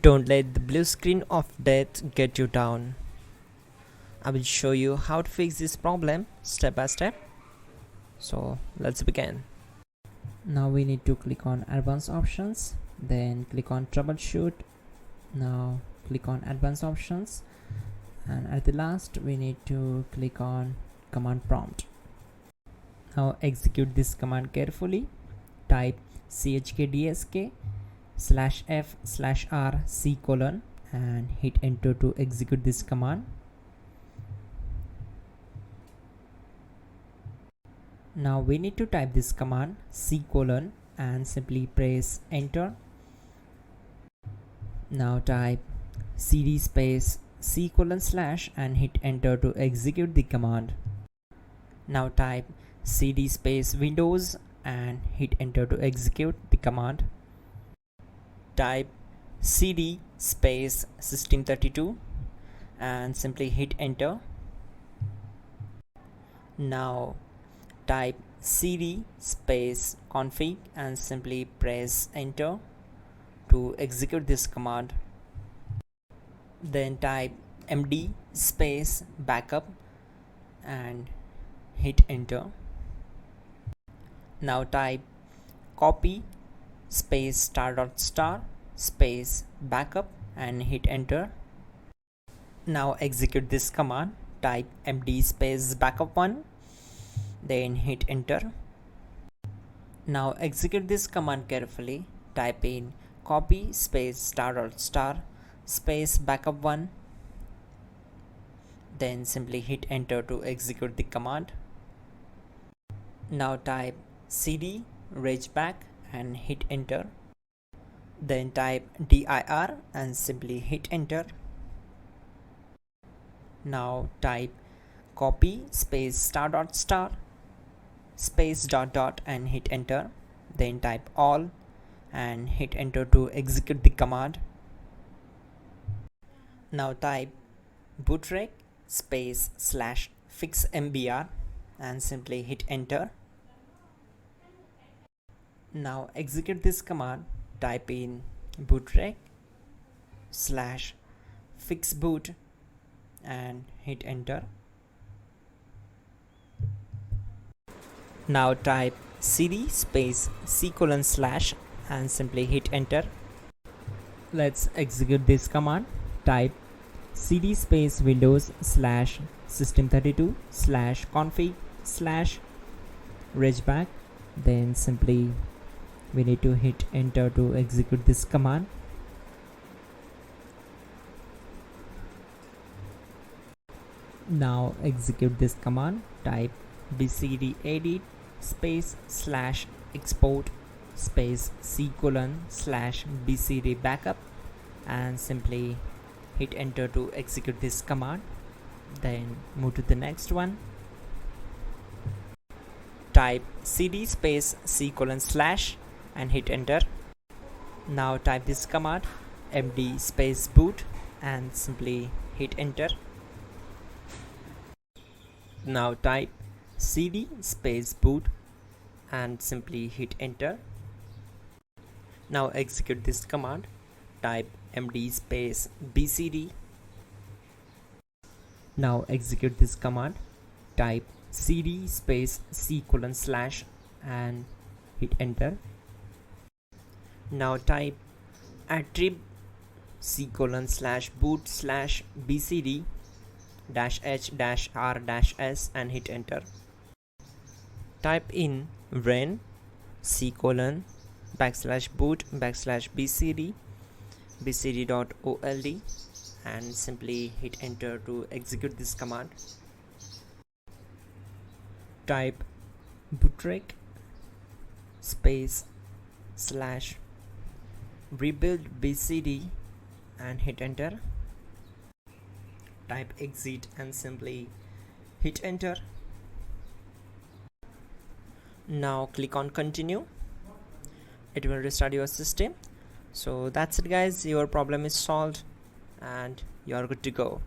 Don't let the blue screen of death get you down. I will show you how to fix this problem step by step. So let's begin. Now we need to click on advanced options, then click on troubleshoot. Now click on advanced options, and at the last we need to click on command prompt. Now execute this command carefully. Type chkdsk/f/r/c: and hit enter to execute this command. Now we need to type this command c: and simply press enter. Now type cd space c: / and hit enter to execute the command. Now type cd space Windows and hit enter to execute the command. Type cd space system32 and simply hit enter. Now type cd space config and simply press enter to execute this command. Then type md space backup and hit enter. Now type copy space *** space backup and hit enter. Now execute this command. Type md space backup1, then hit enter. Now execute this command carefully. Type in copy space *** space backup1, then simply hit enter to execute the command. Now type cd regback and hit enter. Then type dir and simply hit enter. Now type copy space *** space ... and hit enter. Then type all and hit enter to execute the command. Now type bootrec space /fixmbr and simply hit enter. Now execute this command. Type in bootrec /fixboot and hit enter. Now type cd space c: / and simply hit enter. Let's execute this command. Type cd space Windows /system32 /config /regback, then simply we need to hit enter to execute this command. Now execute this command. Type bcdedit space /export space c: /bcd backup and simply hit enter to execute this command. Then move to the next one. Type cd space c: / and hit enter. Now type this command md space boot and simply hit enter. Now type cd space boot and simply hit enter. Now execute this command. Type md space bcd. Now execute this command. Type cd space c: / and hit enter. Now type attrib c: / boot /bcd -h -r-s and hit enter. Type in ren c: /boot /bcd bcd.old and simply hit enter to execute this command. Type bootrec space /rebuildbcd and hit enter. Type exit and simply hit enter. Now click on continue. It will restart your system. So that's it guys, your problem is solved and you are good to go.